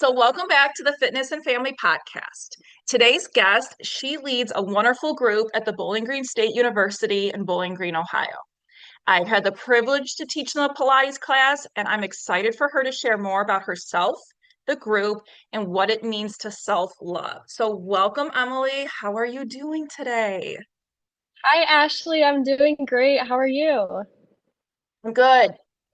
So, welcome back to the Fitness and Family Podcast. Today's guest, she leads a wonderful group at the Bowling Green State University in Bowling Green, Ohio. I've had the privilege to teach them a Pilates class, and I'm excited for her to share more about herself, the group, and what it means to self-love. So, welcome, Emily. How are you doing today? Hi, Ashley. I'm doing great. How are you? I'm good.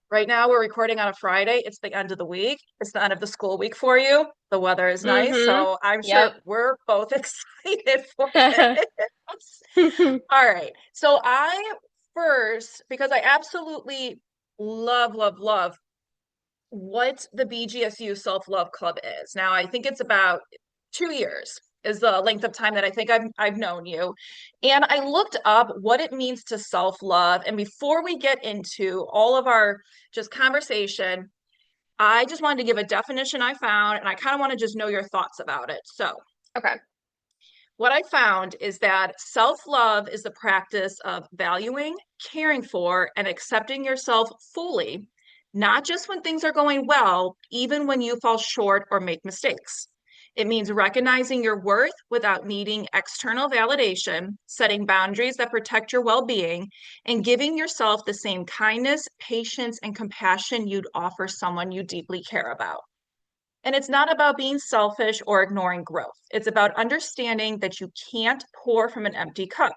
Right now, we're recording on a Friday. It's the end of the week. It's the end of the school week for you. The weather is nice, Mm-hmm. so I'm sure Yep. we're both excited for it. All right. So I first, because I absolutely love, love, love what the BGSU Self-Love Club is. Now, I think it's about 2 years is the length of time that I think I've known you. And I looked up what it means to self-love. And before we get into all of our just conversation, I just wanted to give a definition I found, and I kind of want to just know your thoughts about it. So, Okay. what I found is that self love is the practice of valuing, caring for, and accepting yourself fully, not just when things are going well, even when you fall short or make mistakes. It means recognizing your worth without needing external validation, setting boundaries that protect your well being, and giving yourself the same kindness, patience, and compassion you'd offer someone you deeply care about. And it's not about being selfish or ignoring growth. It's about understanding that you can't pour from an empty cup.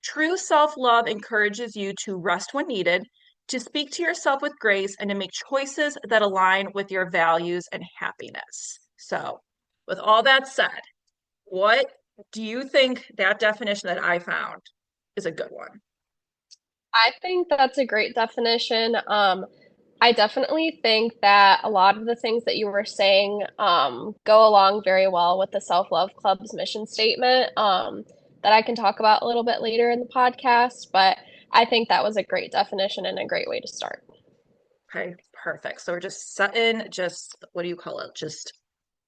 True self love encourages you to rest when needed, to speak to yourself with grace, and to make choices that align with your values and happiness. So, with all that said, what do you think that definition that I found is a good one? I think that's a great definition. I definitely think that a lot of the things that you were saying go along very well with the Self-Love Club's mission statement that I can talk about a little bit later in the podcast, but I think that was a great definition and a great way to start. Okay, perfect. So we're just setting just what do you call it? Just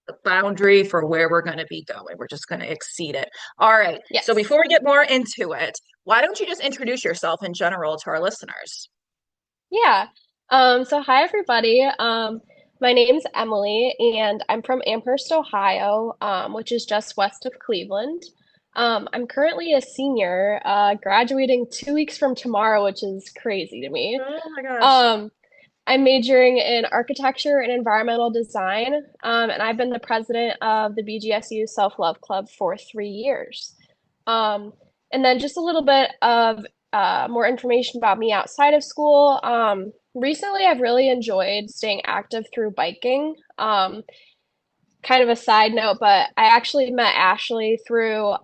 the boundary for where we're going to be going. We're just going to exceed it. All right. So Yes. before we get more into it, why don't you just introduce yourself in general to our listeners? Yeah. So hi everybody. My name's Emily and I'm from Amherst, Ohio, which is just west of Cleveland. I'm currently a senior, graduating 2 weeks from tomorrow, which is crazy to me. Oh my gosh. Um, I'm majoring in architecture and environmental design, and I've been the president of the BGSU Self-Love Club for 3 years. Um, and then just a little bit of more information about me outside of school. Recently, I've really enjoyed staying active through biking. Kind of a side note, but I actually met Ashley through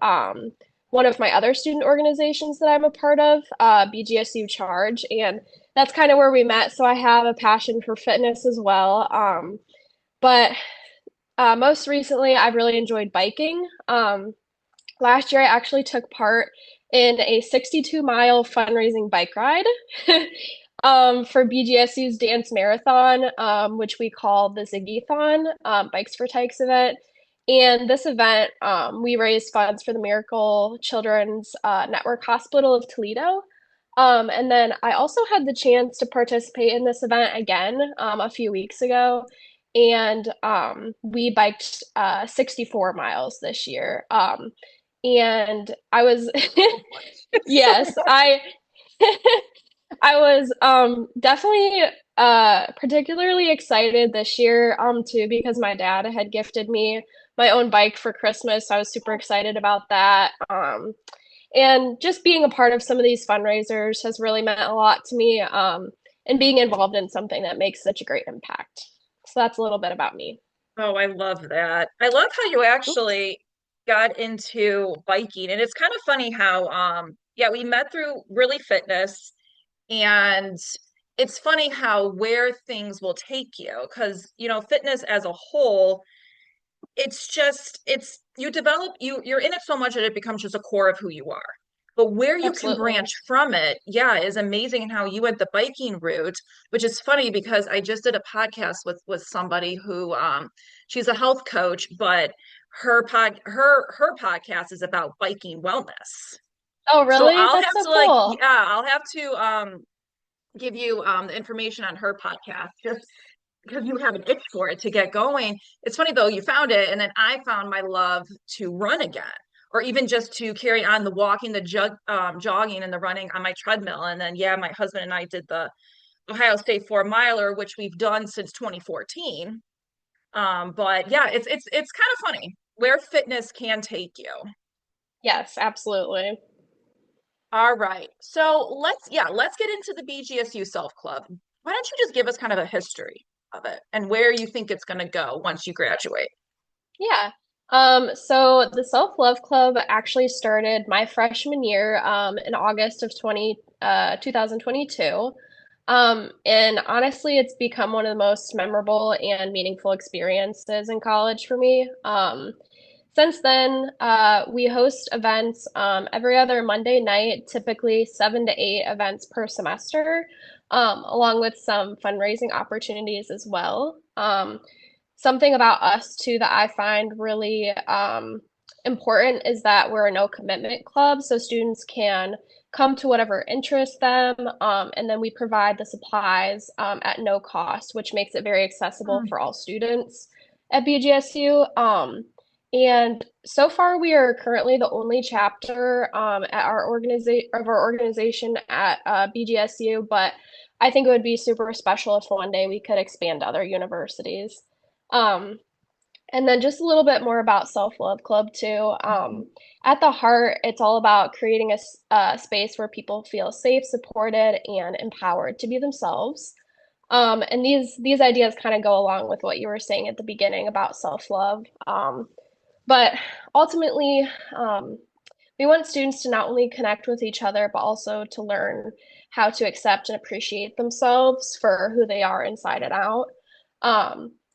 one of my other student organizations that I'm a part of, BGSU Charge, and that's kind of where we met. So I have a passion for fitness as well. But most recently, I've really enjoyed biking. Last year, I actually took part in a 62-mile fundraising bike ride for BGSU's dance marathon, which we call the Ziggy-thon, Bikes for Tykes event. And this event, we raised funds for the Miracle Children's Network Hospital of Toledo. And then I also had the chance to participate in this event again a few weeks ago. And we biked 64 miles this year. And I was, So yes, much. I was definitely particularly excited this year too because my dad had gifted me my own bike for Christmas. So I was super excited about that. And just being a part of some of these fundraisers has really meant a lot to me. And being involved in something that makes such a great impact. So that's a little bit about me. Oh, I love that. I love how you actually got into biking. And it's kind of funny how yeah, we met through really fitness. And it's funny how where things will take you because fitness as a whole, it's just it's you develop you're in it so much that it becomes just a core of who you are. But where you can Absolutely. branch from it, yeah, is amazing. And how you went the biking route, which is funny because I just did a podcast with somebody who she's a health coach, but her podcast is about biking wellness. Oh, So really? I'll That's have so to like, cool. yeah, I'll have to give you the information on her podcast. because you have an itch for it to get going. It's funny though, you found it, and then I found my love to run again, or even just to carry on the walking, the jogging, and the running on my treadmill. And then, yeah, my husband and I did the Ohio State 4 miler, which we've done since 2014. But yeah, it's kind of funny where fitness can take you. Yes, absolutely. All right. So let's get into the BGSU Self Club. Why don't you just give us kind of a history of it and where you think it's going to go once you graduate? Yeah. So the Self Love Club actually started my freshman year, in August of 2022. And honestly, it's become one of the most memorable and meaningful experiences in college for me. Since then, we host events every other Monday night, typically 7 to 8 events per semester, along with some fundraising opportunities as well. Something about us too that I find really important is that we're a no commitment club, so students can come to whatever interests them, and then we provide the supplies at no cost, which makes it very accessible for all students at BGSU. And so far, we are currently the only chapter at our organization at BGSU, but I think it would be super special if one day we could expand to other universities. Um, and then just a little bit more about Self Love Club too. At the heart, it's all about creating a space where people feel safe, supported, and empowered to be themselves. And these ideas kind of go along with what you were saying at the beginning about self love. But ultimately, um, we want students to not only connect with each other, but also to learn how to accept and appreciate themselves for who they are inside and out.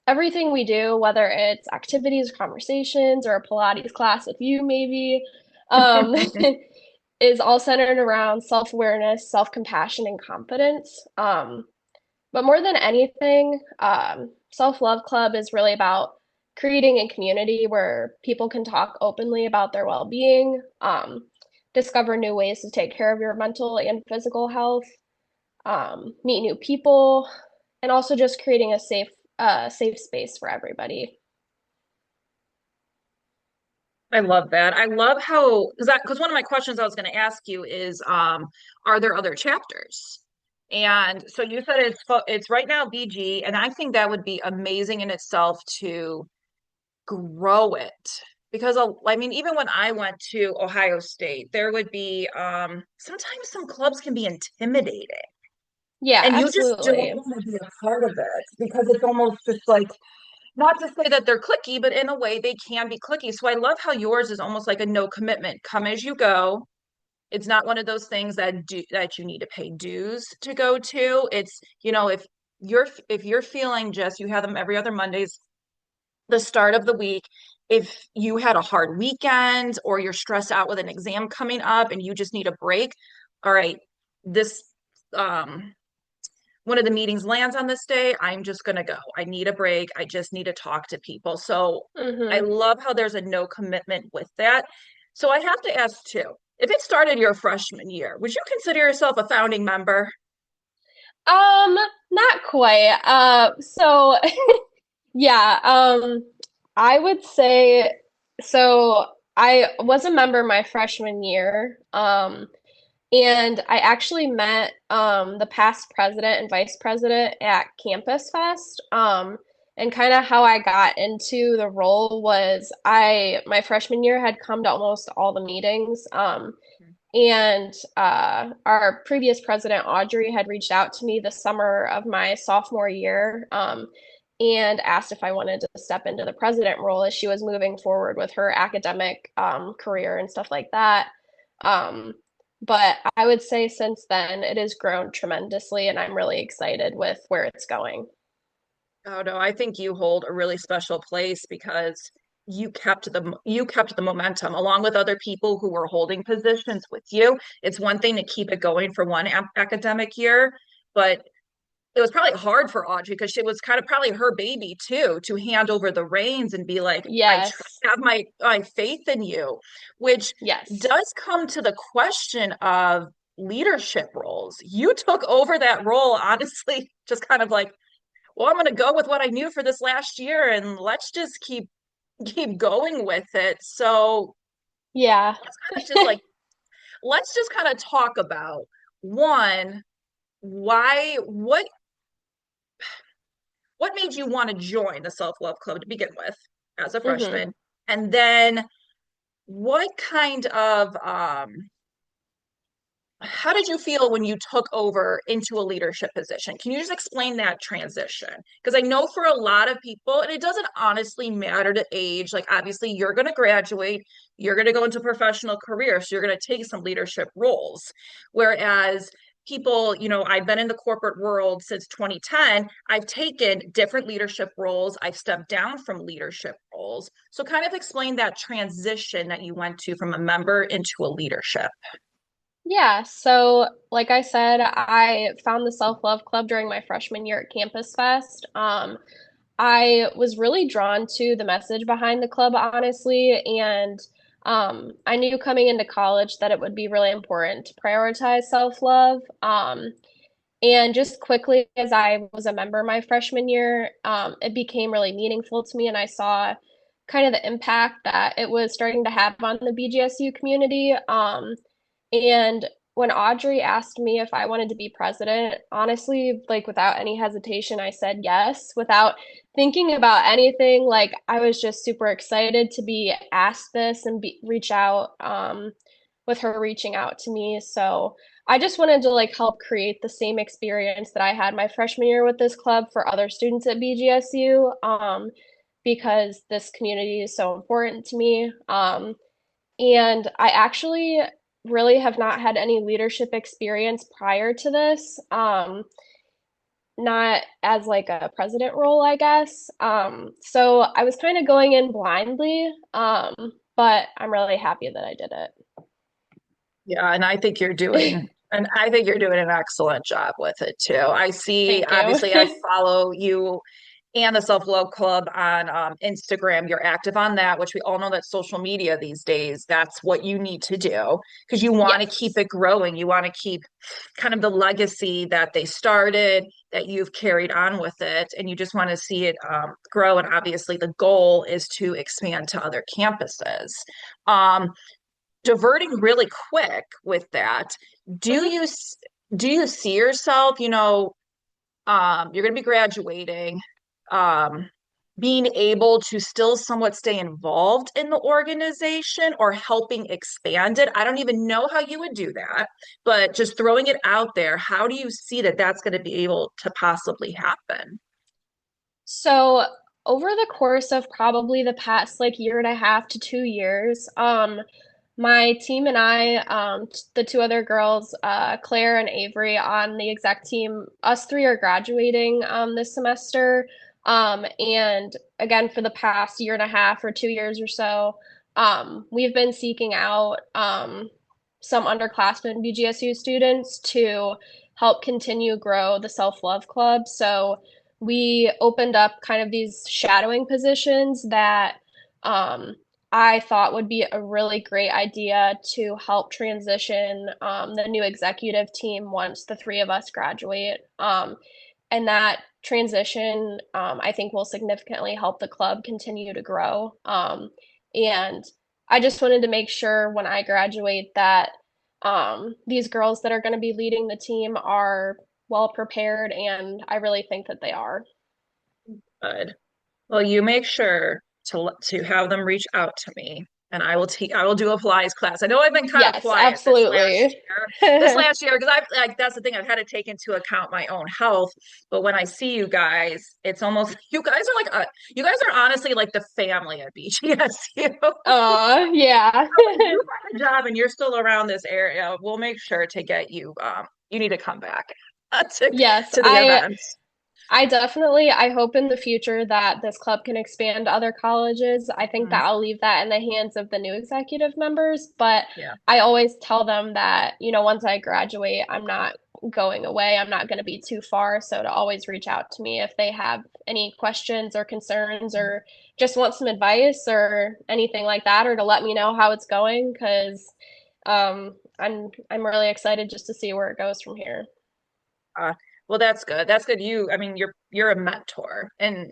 Everything we do, whether it's activities, conversations, or a Pilates class with you, maybe, um, is all centered around self awareness, self compassion, and confidence. But more than anything, Self Love Club is really about creating a community where people can talk openly about their well being, discover new ways to take care of your mental and physical health, meet new people, and also just creating a safe space for everybody. I love that. I love how because one of my questions I was going to ask you is, are there other chapters? And so you said it's right now BG, and I think that would be amazing in itself to grow it because I mean, even when I went to Ohio State, there would be sometimes some clubs can be intimidating, Yeah, and you just don't absolutely. want to be a part of it because it's almost just like not to say that they're clicky, but in a way they can be clicky. So I love how yours is almost like a no commitment, come as you go. It's not one of those things that you need to pay dues to go to. It's, if you're feeling just you have them every other Mondays, the start of the week. If you had a hard weekend or you're stressed out with an exam coming up and you just need a break, all right, this um one of the meetings lands on this day, I'm just going to go. I need a break. I just need to talk to people. So I Hmm. love how there's a no commitment with that. So I have to ask too, if it started your freshman year, would you consider yourself a founding member? Um, Not quite. Yeah, I would say so. I was a member my freshman year, and I actually met the past president and vice president at Campus Fest. And kind of how I got into the role was my freshman year had come to almost all the meetings. And our previous president, Audrey, had reached out to me the summer of my sophomore year, and asked if I wanted to step into the president role as she was moving forward with her academic career and stuff like that. Um, but I would say since then it has grown tremendously, and I'm really excited with where it's going. Oh no, I think you hold a really special place because you kept the momentum along with other people who were holding positions with you. It's one thing to keep it going for one academic year, but it was probably hard for Audrey because it was kind of probably her baby too to hand over the reins and be like, Yes, have my faith in you, which yes. does come to the question of leadership roles. You took over that role, honestly, just kind of like well, I'm going to go with what I knew for this last year and let's just keep going with it. So Yeah. let's kind of just like let's just kind of talk about one, why what made you want to join the self-love club to begin with as a hmm freshman? And then what kind of how did you feel when you took over into a leadership position? Can you just explain that transition? Because I know for a lot of people, and it doesn't honestly matter to age, like obviously you're going to graduate, you're going to go into a professional career, so you're going to take some leadership roles. Whereas people, I've been in the corporate world since 2010, I've taken different leadership roles, I've stepped down from leadership roles. So kind of explain that transition that you went to from a member into a leadership. Yeah, so like I said, I found the Self-Love Club during my freshman year at Campus Fest. I was really drawn to the message behind the club, honestly, and I knew coming into college that it would be really important to prioritize self-love. And just quickly, as I was a member my freshman year, it became really meaningful to me, and I saw kind of the impact that it was starting to have on the BGSU community. And when Audrey asked me if I wanted to be president, honestly, like without any hesitation, I said yes, without thinking about anything. Like I was just super excited to be asked this and reach out with her reaching out to me. So I just wanted to like help create the same experience that I had my freshman year with this club for other students at BGSU, because this community is so important to me. And I actually really have not had any leadership experience prior to this. Not as like a president role, I guess. So I was kind of going in blindly, but I'm really happy that I did it. Yeah, and I think you're doing an excellent job with it too. I see, Thank you. obviously, I follow you and the Self Love Club on Instagram. You're active on that, which we all know that social media these days, that's what you need to do because you want to keep Yes. it growing. You want to keep kind of the legacy that they started, that you've carried on with it, and you just want to see it grow. And obviously, the goal is to expand to other campuses. Um, Diverting really quick with that, do Mhm. you do you see yourself, you're going to be graduating, um, being able to still somewhat stay involved in the organization or helping expand it? I don't even know how you would do that, but just throwing it out there, how do you see that that's going to be able to possibly happen? So over the course of probably the past like year and a half to 2 years, my team and I, the two other girls, Claire and Avery on the exec team, us three are graduating this semester. And again, for the past year and a half or 2 years or so, we've been seeking out some underclassmen BGSU students to help continue grow the self-love club. So we opened up kind of these shadowing positions that um, I thought would be a really great idea to help transition the new executive team once the three of us graduate. And that transition, I think, will significantly help the club continue to grow. And I just wanted to make sure when I graduate that these girls that are going to be leading the team are well prepared, and I really think that they are. Good. Well, you make sure to have them reach out to me, and I will do a Pilates class. I know I've been kind of Yes, quiet absolutely. this last year because I've like that's the thing I've had to take into account my own health. But when I see you guys, it's almost you guys are honestly like the family at BGSU. Yeah. If you find a job and you're still around this area, we'll make sure to get you. You need to come back to Yes, to the events. I definitely I hope in the future that this club can expand to other colleges. I think Mm, that I'll leave that in the hands of the new executive members, but yeah. I always tell them that, once I graduate, I'm not going away. I'm not going to be too far, so to always reach out to me if they have any questions or concerns or just want some advice or anything like that, or to let me know how it's going because I'm really excited just to see where it goes from here. Well, that's good. That's good. I mean, you're a mentor, and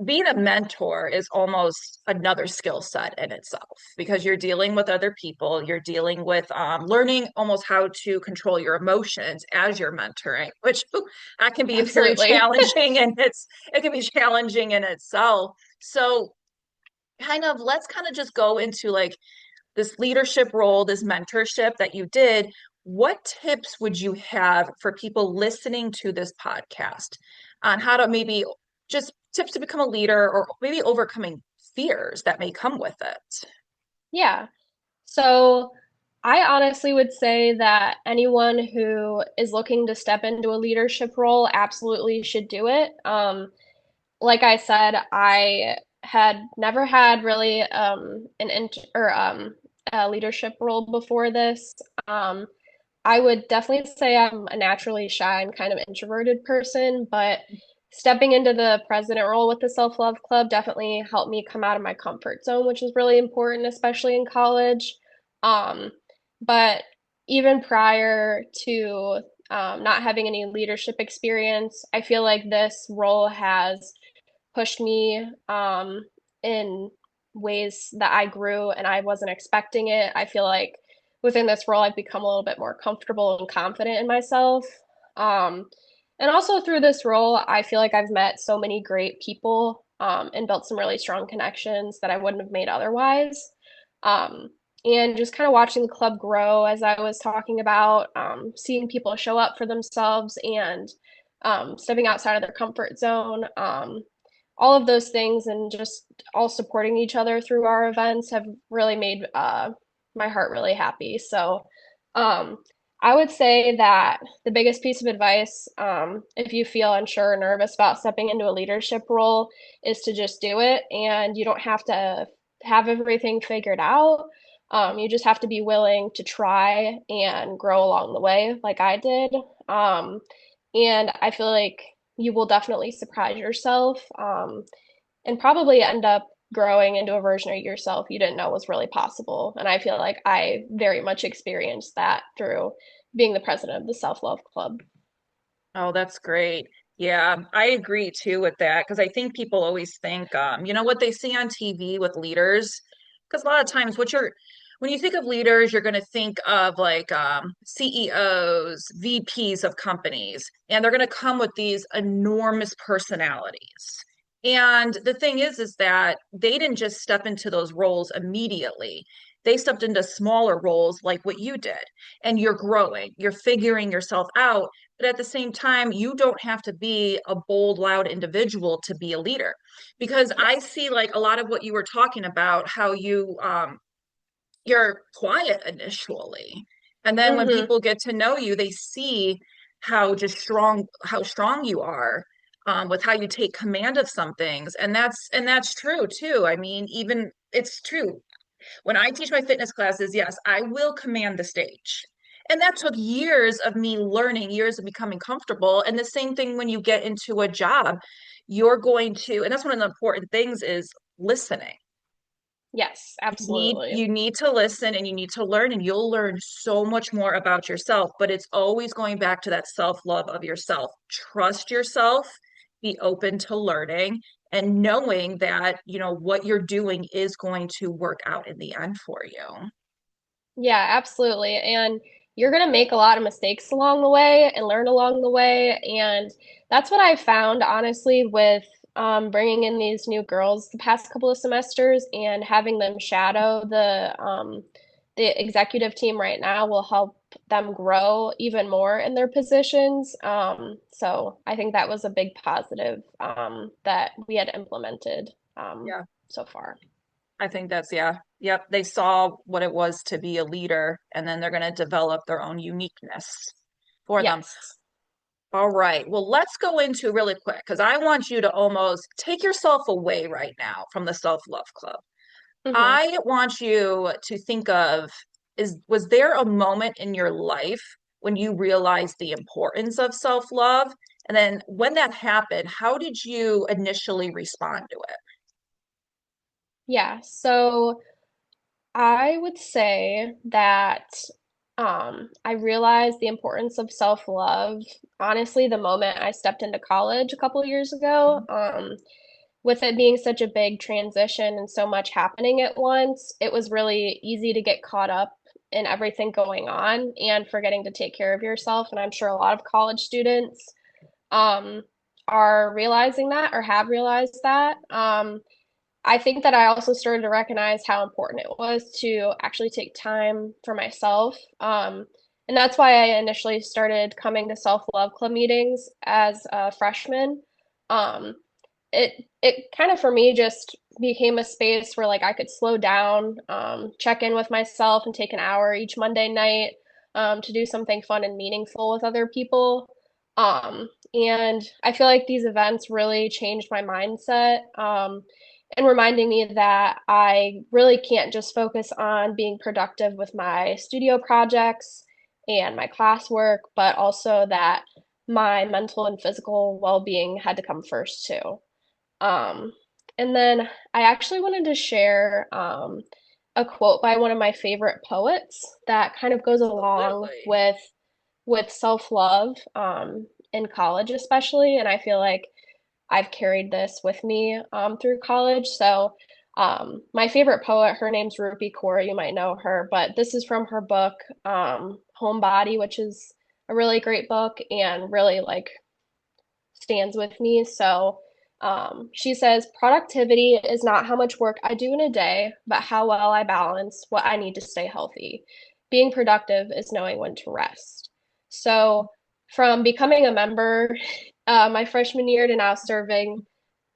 being a mentor is almost another skill set in itself because you're dealing with other people. You're dealing with learning almost how to control your emotions as you're mentoring, which that can be very Absolutely. challenging, and it can be challenging in itself. So, let's kind of just go into like this leadership role, this mentorship that you did. What tips would you have for people listening to this podcast on how to maybe just tips to become a leader or maybe overcoming fears that may come with it? Yeah. So I honestly would say that anyone who is looking to step into a leadership role absolutely should do it. Like I said, I had never had really an int or a leadership role before this. Um, I would definitely say I'm a naturally shy and kind of introverted person, but stepping into the president role with the Self Love Club definitely helped me come out of my comfort zone, which is really important, especially in college. Um, but even prior to not having any leadership experience, I feel like this role has pushed me in ways that I grew and I wasn't expecting it. I feel like within this role, I've become a little bit more comfortable and confident in myself. Um, and also through this role, I feel like I've met so many great people and built some really strong connections that I wouldn't have made otherwise. Um, and just kind of watching the club grow, as I was talking about, seeing people show up for themselves and stepping outside of their comfort zone. All of those things and just all supporting each other through our events have really made my heart really happy. So um, I would say that the biggest piece of advice, if you feel unsure or nervous about stepping into a leadership role, is to just do it. And you don't have to have everything figured out. You just have to be willing to try and grow along the way, like I did. And I feel like you will definitely surprise yourself and probably end up growing into a version of yourself you didn't know was really possible. And I feel like I very much experienced that through being the president of the Self Love Club. Oh, that's great. Yeah, I agree too with that because I think people always think, what they see on TV with leaders. Because a lot of times, when you think of leaders, you're going to think of like CEOs, VPs of companies, and they're going to come with these enormous personalities. And the thing is that they didn't just step into those roles immediately. They stepped into smaller roles like what you did, and you're growing, you're figuring yourself out, but at the same time, you don't have to be a bold, loud individual to be a leader. Because I Yes. see like a lot of what you were talking about, how you're quiet initially. And then when Mm-hmm. people get to know you, they see how strong you are with how you take command of some things. And that's true too. I mean, even it's true when I teach my fitness classes, yes, I will command the stage. And that took years of me learning, years of becoming comfortable. And the same thing when you get into a job, you're going to, and that's one of the important things is listening. Yes, absolutely. You need to listen and you need to learn, and you'll learn so much more about yourself, but it's always going back to that self-love of yourself. Trust yourself, be open to learning and knowing that, what you're doing is going to work out in the end for you. Yeah, absolutely. And you're going to make a lot of mistakes along the way and learn along the way. And that's what I've found, honestly, with bringing in these new girls the past couple of semesters and having them shadow the executive team right now will help them grow even more in their positions. So I think that was a big positive that we had implemented Yeah. so far. I think that's, yeah. Yep. They saw what it was to be a leader, and then they're going to develop their own uniqueness for them. Yes. All right. Well, let's go into really quick because I want you to almost take yourself away right now from the Self-Love Club. Hmm. I want you to think of was there a moment in your life when you realized the importance of self-love? And then when that happened, how did you initially respond to it? Yeah. So I would say that I realized the importance of self-love, honestly, the moment I stepped into college a couple years ago. With it being such a big transition and so much happening at once, it was really easy to get caught up in everything going on and forgetting to take care of yourself. And I'm sure a lot of college students um, are realizing that or have realized that. I think that I also started to recognize how important it was to actually take time for myself. And that's why I initially started coming to self-love club meetings as a freshman. Um, it kind of for me just became a space where like I could slow down, check in with myself, and take an hour each Monday night to do something fun and meaningful with other people. And I feel like these events really changed my mindset, and reminding me that I really can't just focus on being productive with my studio projects and my classwork, but also that my mental and physical well-being had to come first too. Um, and then I actually wanted to share a quote by one of my favorite poets that kind of goes along Absolutely. with self-love in college especially, and I feel like I've carried this with me through college. So my favorite poet, her name's Rupi Kaur. You might know her, but this is from her book Homebody, which is a really great book and really like stands with me. So she says, productivity is not how much work I do in a day, but how well I balance what I need to stay healthy. Being productive is knowing when to rest. So, from becoming a member my freshman year to now serving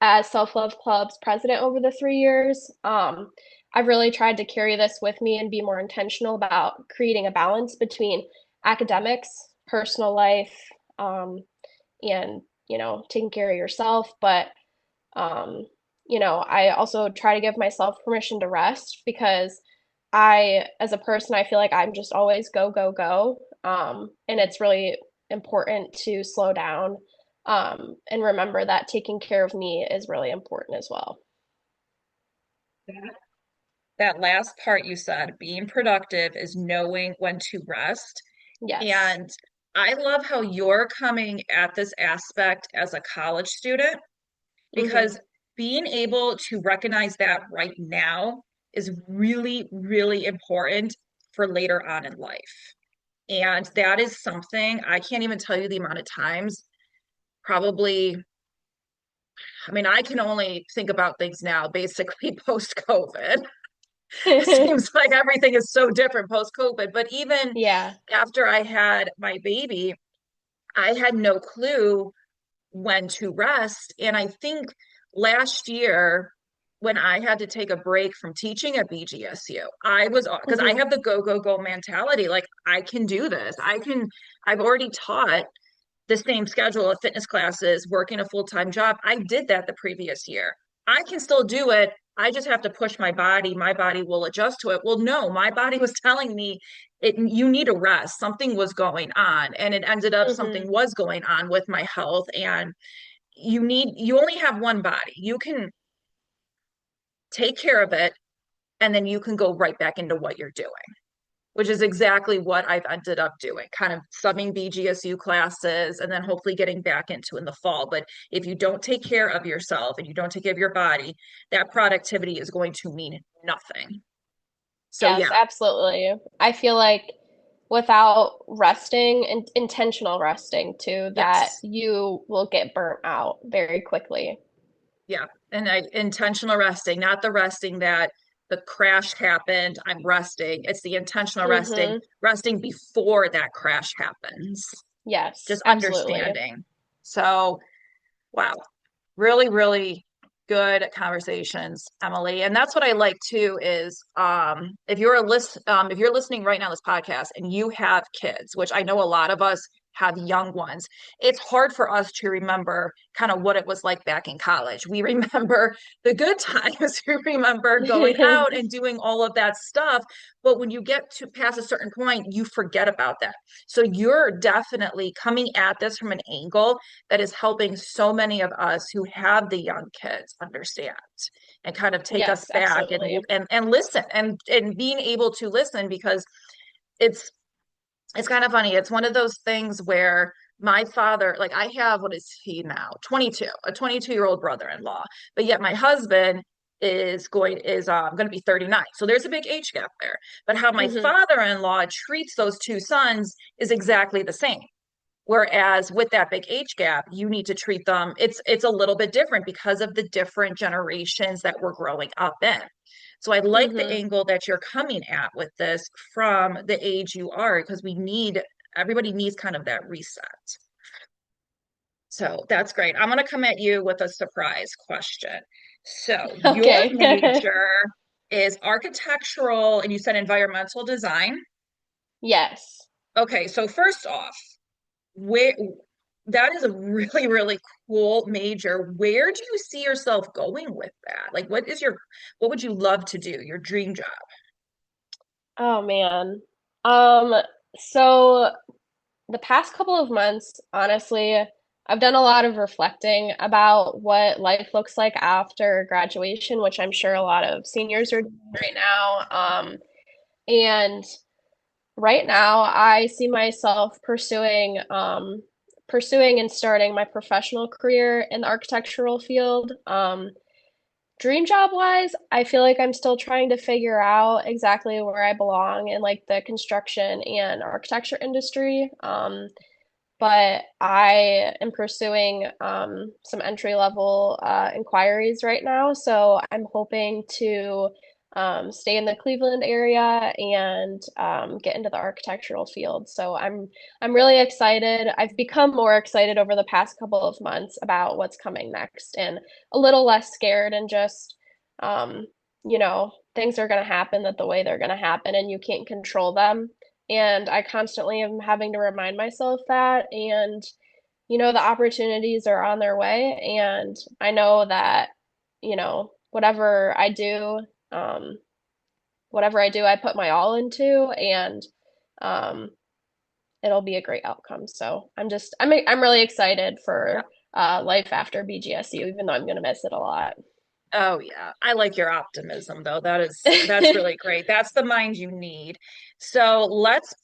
as Self Love Club's president over the 3 years, I've really tried to carry this with me and be more intentional about creating a balance between academics, personal life, um, and taking care of yourself, but um I also try to give myself permission to rest because I as a person I feel like I'm just always go go go, and it's really important to slow down, and remember that taking care of me is really important as well. That that last part you said, being productive is knowing when to rest. Yes. And I love how you're coming at this aspect as a college student Mm-hmm. because being able to recognize that right now is really, really important for later on in life. And that is something I can't even tell you the amount of times, probably, I mean, I can only think about things now, basically post-COVID. It seems like everything is so different post-COVID. But even Yeah. after I had my baby, I had no clue when to rest. And I think last year, when I had to take a break from teaching at BGSU, I was because I Mm-hmm. have the go, go, go mentality. Like, I can do this. I've already taught the same schedule of fitness classes, working a full-time job. I did that the previous year. I can still do it. I just have to push my body. My body will adjust to it. Well, no, my body was telling me you need a rest. Something was going on. And it ended up Mm-hmm. something was going on with my health. And you only have one body. You can take care of it and then you can go right back into what you're doing, which is exactly what I've ended up doing, kind of subbing BGSU classes and then hopefully getting back into in the fall. But if you don't take care of yourself and you don't take care of your body, that productivity is going to mean nothing. So Yes, yeah, absolutely. I feel like without resting and intentional resting too, that yes. you will get burnt out very quickly. Yeah. And intentional resting, not the resting that the crash happened, I'm resting. It's the intentional resting, Mm-hmm. resting before that crash happens. Yes, Just absolutely. understanding. So wow. Really, really good conversations, Emily. And that's what I like too is if you're listening right now to this podcast and you have kids, which I know a lot of us have young ones, it's hard for us to remember kind of what it was like back in college. We remember the good times, we remember going out and doing all of that stuff. But when you get to past a certain point, you forget about that. So you're definitely coming at this from an angle that is helping so many of us who have the young kids understand and kind of take us Yes, back absolutely. and listen and being able to listen because it's It's kind of funny. It's one of those things where my father, like I have, what is he now? 22, a 22-year-old brother-in-law. But yet my husband is going to be 39. So there's a big age gap there. But how my Hmm. father-in-law treats those two sons is exactly the same. Whereas with that big age gap, you need to treat them, it's a little bit different because of the different generations that we're growing up in. So I like the Hmm. angle that you're coming at with this from the age you are, because everybody needs kind of that reset. So that's great. I'm going to come at you with a surprise question. So your Okay. major is architectural and you said environmental design. Yes. Okay, so first off, where that is a really, really cool major. Where do you see yourself going with that? Like, what would you love to do? Your dream job? Oh man. Um, so the past couple of months, honestly, I've done a lot of reflecting about what life looks like after graduation, which I'm sure a lot of seniors are doing right now. And right now, I see myself pursuing and starting my professional career in the architectural field. Dream job wise, I feel like I'm still trying to figure out exactly where I belong in like the construction and architecture industry. But I am pursuing some entry level inquiries right now. So I'm hoping to stay in the Cleveland area and get into the architectural field. So I'm really excited. I've become more excited over the past couple of months about what's coming next, and a little less scared and just um, things are going to happen that the way they're going to happen, and you can't control them. And I constantly am having to remind myself that. And, the opportunities are on their way. And I know that, whatever I do, I put my all into, and um, it'll be a great outcome. So I'm really excited Yeah. for life after BGSU, even though I'm going to miss it a lot. Oh yeah. I like your optimism though. That's really great. That's the mind you need. So let's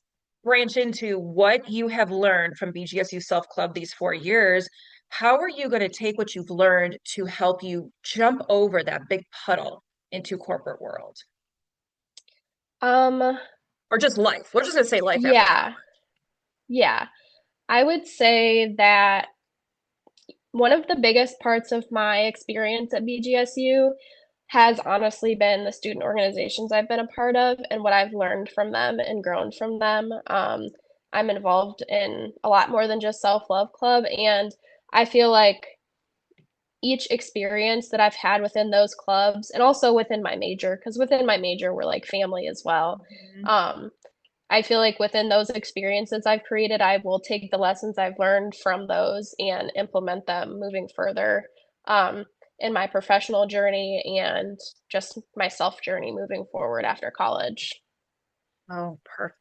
branch into what you have learned from BGSU Self Club these 4 years. How are you going to take what you've learned to help you jump over that big puddle into corporate world? Um, Or just life? We're just going to say life after yeah, college. yeah. I would say that one of the biggest parts of my experience at BGSU has honestly been the student organizations I've been a part of and what I've learned from them and grown from them. I'm involved in a lot more than just Self Love Club, and I feel like each experience that I've had within those clubs and also within my major, because within my major, we're like family as well. Mhm. Um, I feel like within those experiences I've created, I will take the lessons I've learned from those and implement them moving further in my professional journey and just my self journey moving forward after college. Oh,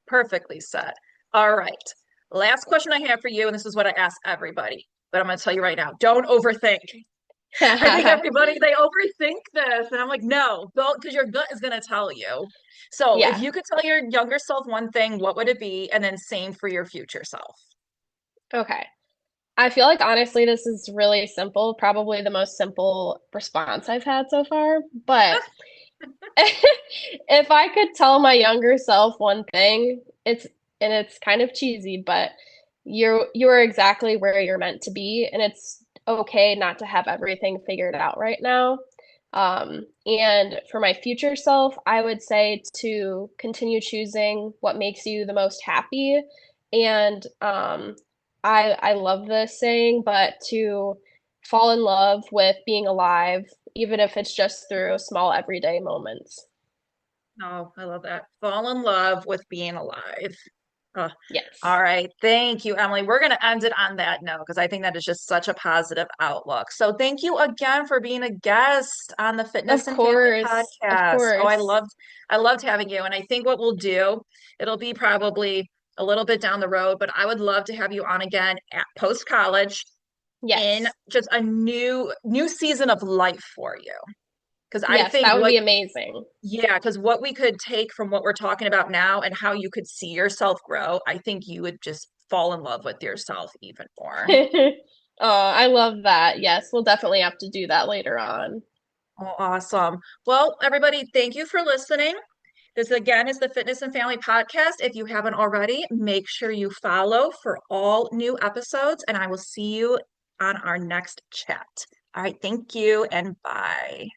perfectly said. All right. Last question I have for you, and this is what I ask everybody, but I'm going to tell you right now, don't overthink. I think everybody they overthink this, and I'm like, no, don't, because your gut is going to tell you. So if Yeah. you could tell your younger self one thing, what would it be? And then same for your future self. Okay. I feel like honestly, this is really simple, probably the most simple response I've had so far. But if I could tell my younger self one thing, it's kind of cheesy, but you're exactly where you're meant to be, and it's okay not to have everything figured out right now. And for my future self, I would say to continue choosing what makes you the most happy. And I love this saying, but to fall in love with being alive, even if it's just through small everyday moments. Oh, I love that. Fall in love with being alive. Oh, Yes. all right. Thank you, Emily. We're going to end it on that note because I think that is just such a positive outlook. So thank you again for being a guest on the Of Fitness and Family course. Of podcast. Oh, course. I loved having you. And I think what we'll do, it'll be probably a little bit down the road, but I would love to have you on again at post college in Yes. just a new season of life for you. Because I Yes, think that would what, be amazing. yeah, because what we could take from what we're talking about now and how you could see yourself grow, I think you would just fall in love with yourself even more. Oh, I love that. Yes, we'll definitely have to do that later on. Oh, awesome. Well, everybody, thank you for listening. This again is the Fitness and Family Podcast. If you haven't already, make sure you follow for all new episodes, and I will see you on our next chat. All right, thank you and bye.